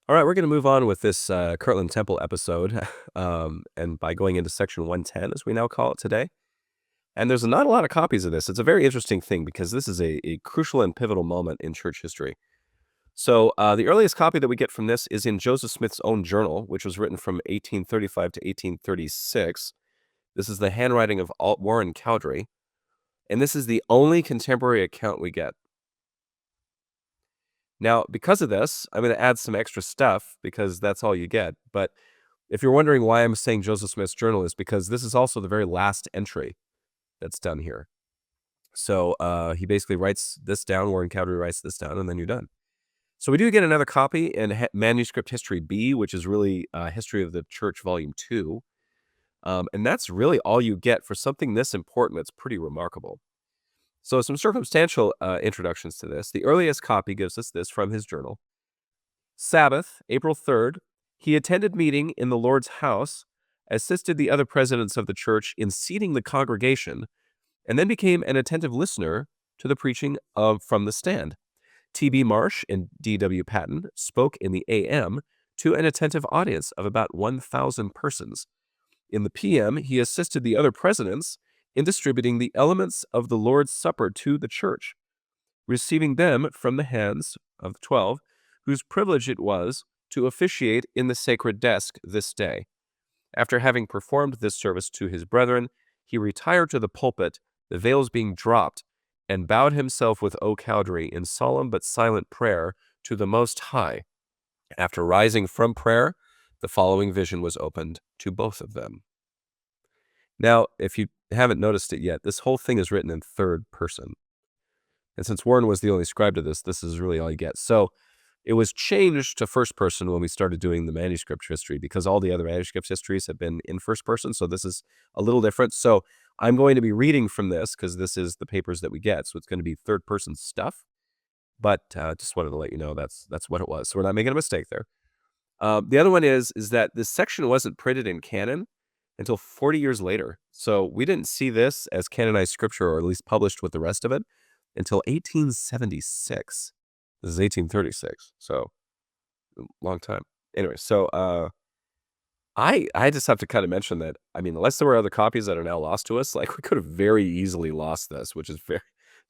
All right, we're going to move on with this Kirtland Temple episode, and by going into section 110, as we now call it today. And there's not a lot of copies of this. It's a very interesting thing because this is a crucial and pivotal moment in church history. So the earliest copy that we get from this is in Joseph Smith's own journal, which was written from 1835 to 1836. This is the handwriting of Warren Cowdery, and this is the only contemporary account we get. Now, because of this, I'm going to add some extra stuff because that's all you get. But if you're wondering why I'm saying Joseph Smith's journal, is because this is also the very last entry that's done here. So he basically writes this down, Warren Cowdery writes this down, and then you're done. So we do get another copy in Manuscript History B, which is really History of the Church, Volume 2. And that's really all you get for something this important. That's pretty remarkable. So some circumstantial introductions to this. The earliest copy gives us this from his journal. Sabbath, April 3rd, he attended meeting in the Lord's house, assisted the other presidents of the church in seating the congregation, and then became an attentive listener to the preaching from the stand. T.B. Marsh and D.W. Patton spoke in the A.M. to an attentive audience of about 1,000 persons. In the P.M., he assisted the other presidents in distributing the elements of the Lord's Supper to the church, receiving them from the hands of the 12, whose privilege it was to officiate in the sacred desk this day. After having performed this service to his brethren, he retired to the pulpit, the veils being dropped, and bowed himself with O. Cowdery in solemn but silent prayer to the Most High. After rising from prayer, the following vision was opened to both of them. Now, if you haven't noticed it yet, this whole thing is written in third person. And since Warren was the only scribe to this is really all you get. So it was changed to first person when we started doing the manuscript history, because all the other manuscript histories have been in first person. So this is a little different. So I'm going to be reading from this because this is the papers that we get. So it's going to be third person stuff. But just wanted to let you know that's what it was. So we're not making a mistake there. The other one is that this section wasn't printed in canon until 40 years later. So we didn't see this as canonized scripture, or at least published with the rest of it, until 1876. This is 1836, so long time. Anyway, so I just have to kind of mention that, I mean, unless there were other copies that are now lost to us, like we could have very easily lost this, which is very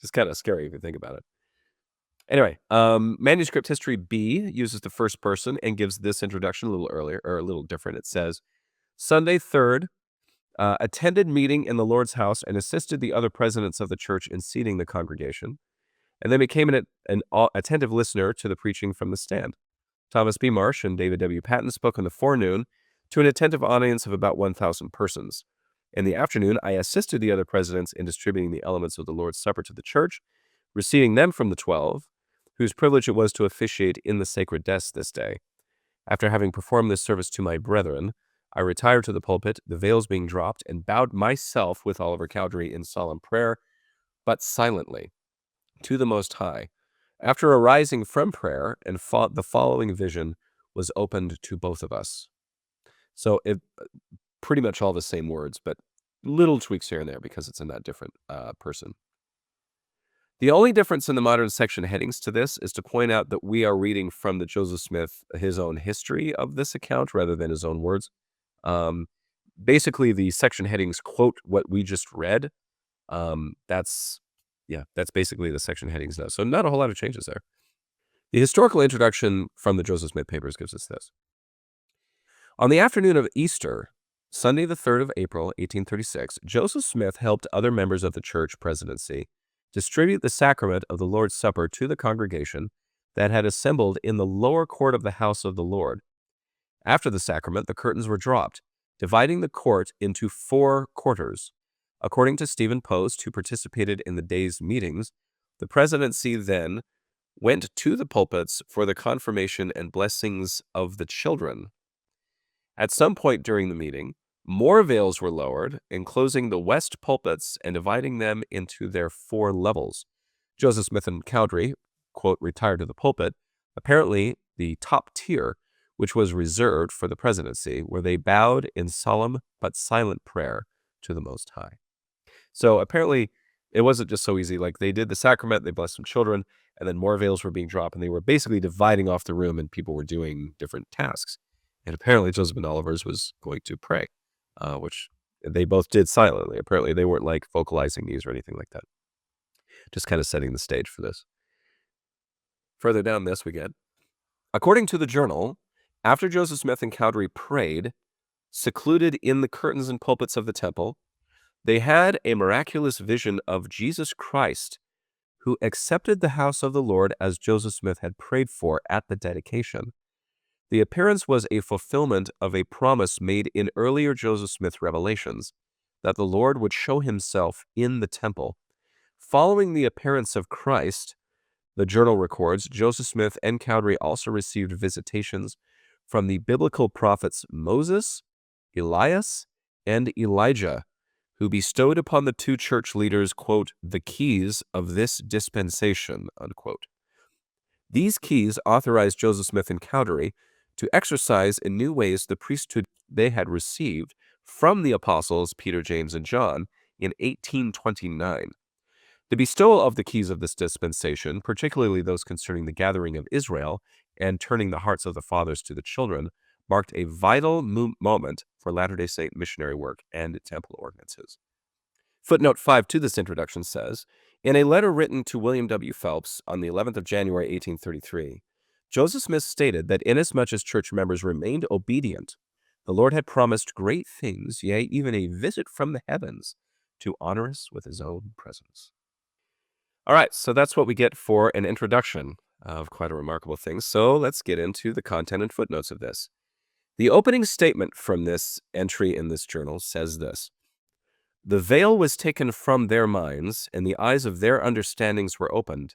just kind of scary if you think about it. Anyway, Manuscript History B uses the first person and gives this introduction a little earlier, or a little different. It says, Sunday 3rd, attended meeting in the Lord's house and assisted the other presidents of the church in seating the congregation, and then became an attentive listener to the preaching from the stand. Thomas B. Marsh and David W. Patton spoke in the forenoon to an attentive audience of about 1,000 persons. In the afternoon, I assisted the other presidents in distributing the elements of the Lord's Supper to the church, receiving them from the 12, whose privilege it was to officiate in the sacred desk this day. After having performed this service to my brethren, I retired to the pulpit, the veils being dropped, and bowed myself with Oliver Cowdery in solemn prayer, but silently, to the Most High. After arising from prayer, and the following vision was opened to both of us. So it pretty much all the same words, but little tweaks here and there because it's in that different person. The only difference in the modern section headings to this is to point out that we are reading from the Joseph Smith, his own history of this account rather than his own words. Basically, the section headings quote what we just read. That's basically the section headings now. So not a whole lot of changes there. The historical introduction from the Joseph Smith papers gives us this. On the afternoon of Easter, Sunday the 3rd of April, 1836, Joseph Smith helped other members of the church presidency distribute the sacrament of the Lord's Supper to the congregation that had assembled in the lower court of the house of the Lord. After the sacrament, the curtains were dropped, dividing the court into 4 quarters. According to Stephen Post, who participated in the day's meetings, the presidency then went to the pulpits for the confirmation and blessings of the children. At some point during the meeting, more veils were lowered, enclosing the west pulpits and dividing them into their 4 levels. Joseph Smith and Cowdery, quote, retired to the pulpit, apparently the top tier, which was reserved for the presidency, where they bowed in solemn but silent prayer to the Most High. So apparently it wasn't just so easy. Like, they did the sacrament, they blessed some children, and then more veils were being dropped, and they were basically dividing off the room, and people were doing different tasks. And apparently Joseph and Oliver's was going to pray, which they both did silently. Apparently they weren't like vocalizing these or anything like that. Just kind of setting the stage for this. Further down this we get, according to the journal, after Joseph Smith and Cowdery prayed, secluded in the curtains and pulpits of the temple, they had a miraculous vision of Jesus Christ, who accepted the house of the Lord as Joseph Smith had prayed for at the dedication. The appearance was a fulfillment of a promise made in earlier Joseph Smith revelations, that the Lord would show himself in the temple. Following the appearance of Christ, the journal records, Joseph Smith and Cowdery also received visitations from the biblical prophets Moses, Elias, and Elijah, who bestowed upon the two church leaders, quote, the keys of this dispensation, unquote. These keys authorized Joseph Smith and Cowdery to exercise in new ways the priesthood they had received from the apostles Peter, James, and John in 1829. The bestowal of the keys of this dispensation, particularly those concerning the gathering of Israel and turning the hearts of the fathers to the children, marked a vital moment for Latter-day Saint missionary work and temple ordinances. Footnote 5 to this introduction says, in a letter written to William W. Phelps on the 11th of January, 1833, Joseph Smith stated that inasmuch as church members remained obedient, the Lord had promised great things, yea, even a visit from the heavens to honor us with his own presence. All right, so that's what we get for an introduction of quite a remarkable thing. So let's get into the content and footnotes of this. The opening statement from this entry in this journal says this: the veil was taken from their minds, and the eyes of their understandings were opened.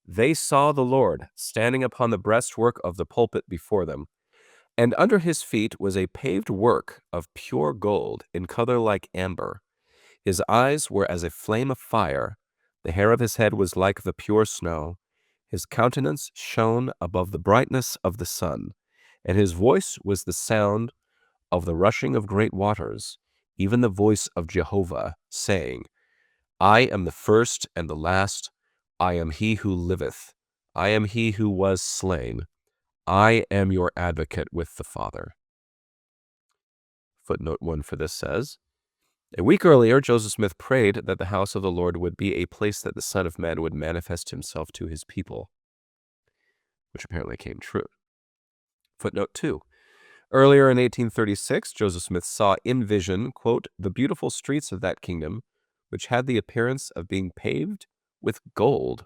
They saw the Lord standing upon the breastwork of the pulpit before them, and under his feet was a paved work of pure gold in color like amber. His eyes were as a flame of fire. The hair of his head was like the pure snow. His countenance shone above the brightness of the sun, and his voice was the sound of the rushing of great waters, even the voice of Jehovah, saying, I am the first and the last. I am he who liveth. I am he who was slain. I am your advocate with the Father. Footnote 1 for this says, a week earlier, Joseph Smith prayed that the house of the Lord would be a place that the Son of Man would manifest himself to his people, which apparently came true. Footnote 2. Earlier in 1836, Joseph Smith saw in vision, quote, the beautiful streets of that kingdom, which had the appearance of being paved with gold.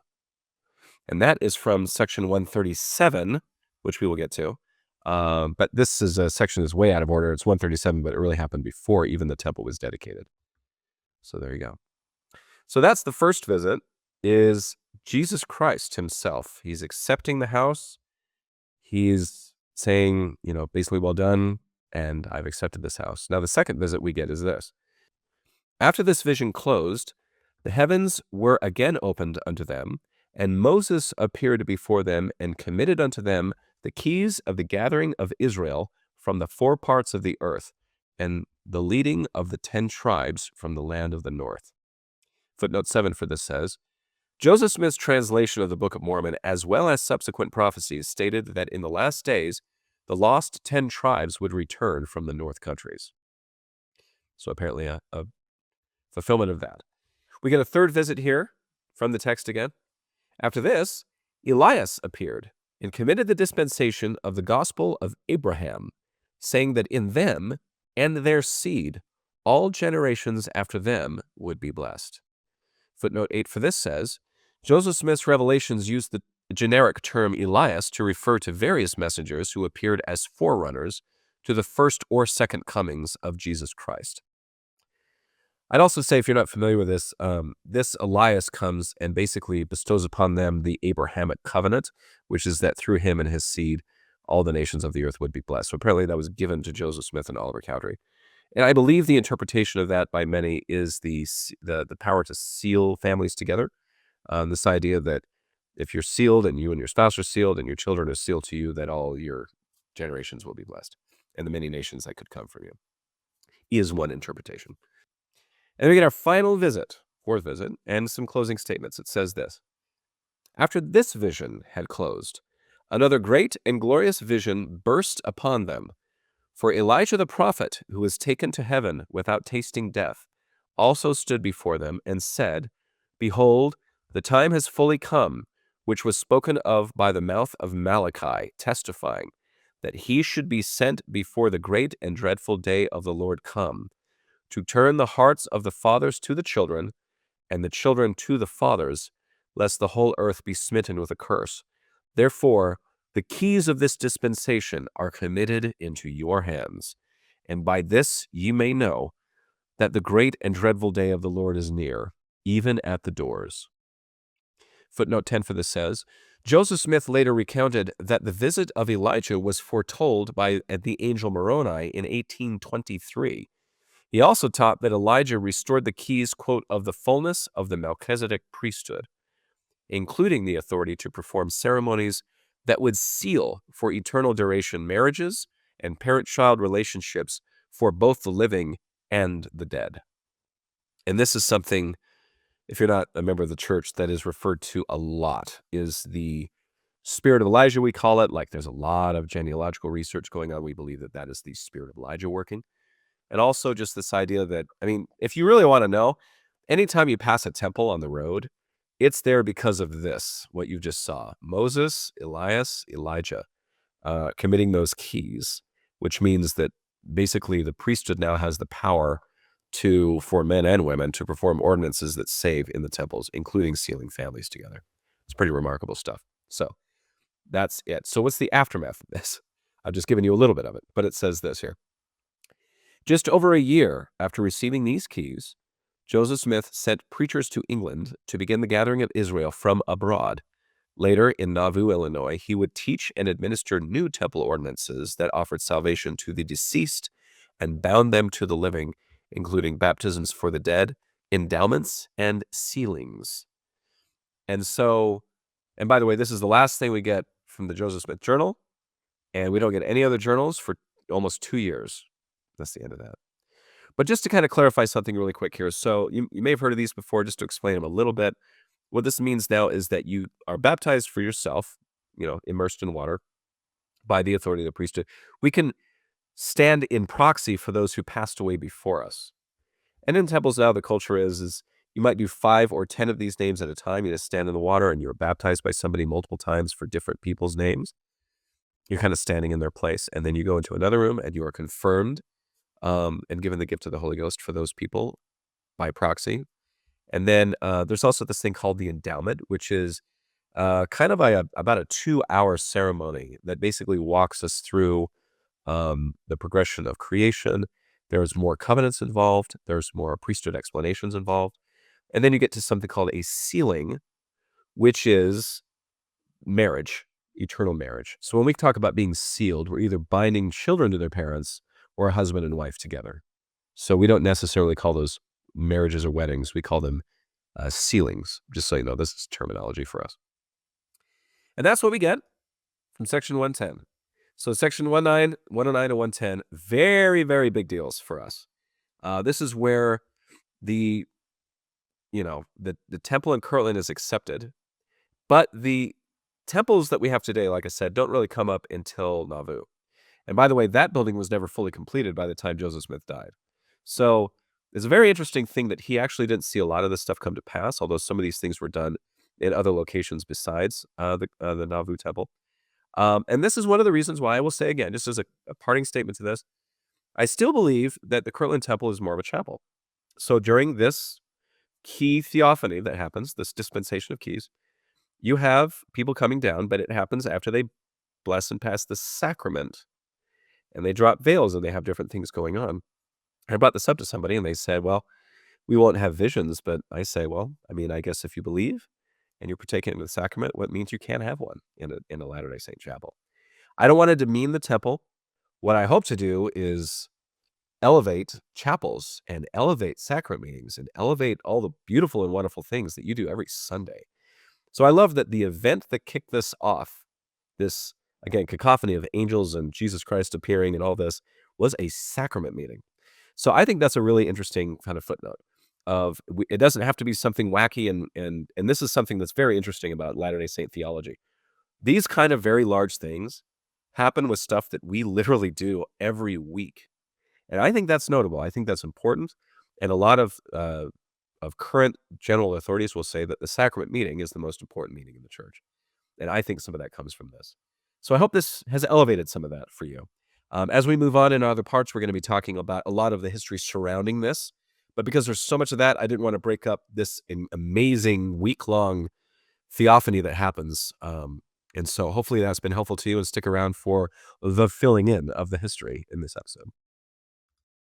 And that is from section 137, which we will get to. But this is a section that's way out of order. It's 137, but it really happened before even the temple was dedicated. So there you go. So that's the first visit, is Jesus Christ himself. He's accepting the house. He's saying, basically, well done, and I've accepted this house. Now, the second visit we get is this. After this vision closed, the heavens were again opened unto them, and Moses appeared before them and committed unto them the keys of the gathering of Israel from the four parts of the earth, and the leading of the 10 tribes from the land of the north. Footnote 7 for this says, Joseph Smith's translation of the Book of Mormon, as well as subsequent prophecies, stated that in the last days, the lost 10 tribes would return from the north countries. So apparently a fulfillment of that. We get a third visit here from the text again. After this, Elias appeared and committed the dispensation of the gospel of Abraham, saying that in them and their seed all generations after them would be blessed. Footnote 8 for this says, Joseph Smith's revelations used the generic term Elias to refer to various messengers who appeared as forerunners to the first or second comings of Jesus Christ. I'd also say, if you're not familiar with this, this Elias comes and basically bestows upon them the Abrahamic covenant, which is that through him and his seed, all the nations of the earth would be blessed. So apparently that was given to Joseph Smith and Oliver Cowdery. And I believe the interpretation of that by many is the power to seal families together. This idea that if you're sealed and you and your spouse are sealed and your children are sealed to you, that all your generations will be blessed, and the many nations that could come from you is one interpretation. And we get our final visit, fourth visit, and some closing statements. It says this. After this vision had closed, another great and glorious vision burst upon them. For Elijah the prophet, who was taken to heaven without tasting death, also stood before them and said, Behold, the time has fully come, which was spoken of by the mouth of Malachi, testifying that he should be sent before the great and dreadful day of the Lord come, to turn the hearts of the fathers to the children, and the children to the fathers, lest the whole earth be smitten with a curse. Therefore, the keys of this dispensation are committed into your hands, and by this ye may know that the great and dreadful day of the Lord is near, even at the doors. Footnote 10 for this says, Joseph Smith later recounted that the visit of Elijah was foretold by the angel Moroni in 1823. He also taught that Elijah restored the keys, quote, of the fullness of the Melchizedek priesthood, including the authority to perform ceremonies that would seal for eternal duration marriages and parent-child relationships for both the living and the dead. And this is something, if you're not a member of the church, that is referred to a lot, is the spirit of Elijah, we call it. Like, there's a lot of genealogical research going on. We believe that that is the spirit of Elijah working. And also just this idea that, I mean, if you really want to know, anytime you pass a temple on the road, it's there because of this, what you just saw. Moses, Elias, Elijah, committing those keys, which means that basically the priesthood now has the power for men and women to perform ordinances that save in the temples, including sealing families together. It's pretty remarkable stuff. So that's it. So what's the aftermath of this? I've just given you a little bit of it, but it says this here. Just over a year after receiving these keys, Joseph Smith sent preachers to England to begin the gathering of Israel from abroad. Later, in Nauvoo, Illinois, he would teach and administer new temple ordinances that offered salvation to the deceased and bound them to the living, including baptisms for the dead, endowments, and sealings. And so, and by the way, this is the last thing we get from the Joseph Smith Journal, and we don't get any other journals for almost 2 years. That's the end of that. But just to kind of clarify something really quick here. So you may have heard of these before, just to explain them a little bit. What this means now is that you are baptized for yourself, immersed in water by the authority of the priesthood. We can stand in proxy for those who passed away before us. And in temples now, the culture is you might do 5 or 10 of these names at a time. You just stand in the water and you're baptized by somebody multiple times for different people's names. You're kind of standing in their place. And then you go into another room and you are confirmed and given the gift of the Holy Ghost for those people by proxy. And then there's also this thing called the endowment, which is kind of about a 2-hour ceremony that basically walks us through the progression of creation. There's more covenants involved. There's more priesthood explanations involved. And then you get to something called a sealing, which is marriage, eternal marriage. So when we talk about being sealed, we're either binding children to their parents or a husband and wife together. So we don't necessarily call those marriages or weddings. We call them sealings, just so you know. This is terminology for us. And that's what we get from section 110. So section 109 to 110, very, very big deals for us. This is where the temple in Kirtland is accepted. But the temples that we have today, like I said, don't really come up until Nauvoo. And by the way, that building was never fully completed by the time Joseph Smith died. So it's a very interesting thing that he actually didn't see a lot of this stuff come to pass, although some of these things were done in other locations besides the Nauvoo temple. And this is one of the reasons why I will say again, just as a parting statement to this, I still believe that the Kirtland Temple is more of a chapel. So during this key theophany that happens, this dispensation of keys, you have people coming down, but it happens after they bless and pass the sacrament. And they drop veils and they have different things going on. I brought this up to somebody and they said, well, we won't have visions. But I say, well, I mean, I guess if you believe and you're partaking in the sacrament, what means you can't have one in a Latter-day Saint chapel. I don't want to demean the temple. What I hope to do is elevate chapels and elevate sacrament meetings and elevate all the beautiful and wonderful things that you do every Sunday. So I love that the event that kicked this off, this, again, cacophony of angels and Jesus Christ appearing and all this, was a sacrament meeting. So I think that's a really interesting kind of footnote. it doesn't have to be something wacky, and this is something that's very interesting about Latter-day Saint theology. These kind of very large things happen with stuff that we literally do every week. And I think that's notable. I think that's important. And a lot of current general authorities will say that the sacrament meeting is the most important meeting in the church. And I think some of that comes from this. So I hope this has elevated some of that for you. As we move on in other parts, we're going to be talking about a lot of the history surrounding this. But because there's so much of that, I didn't want to break up this amazing week-long theophany that happens. And so hopefully that's been helpful to you, and stick around for the filling in of the history in this episode.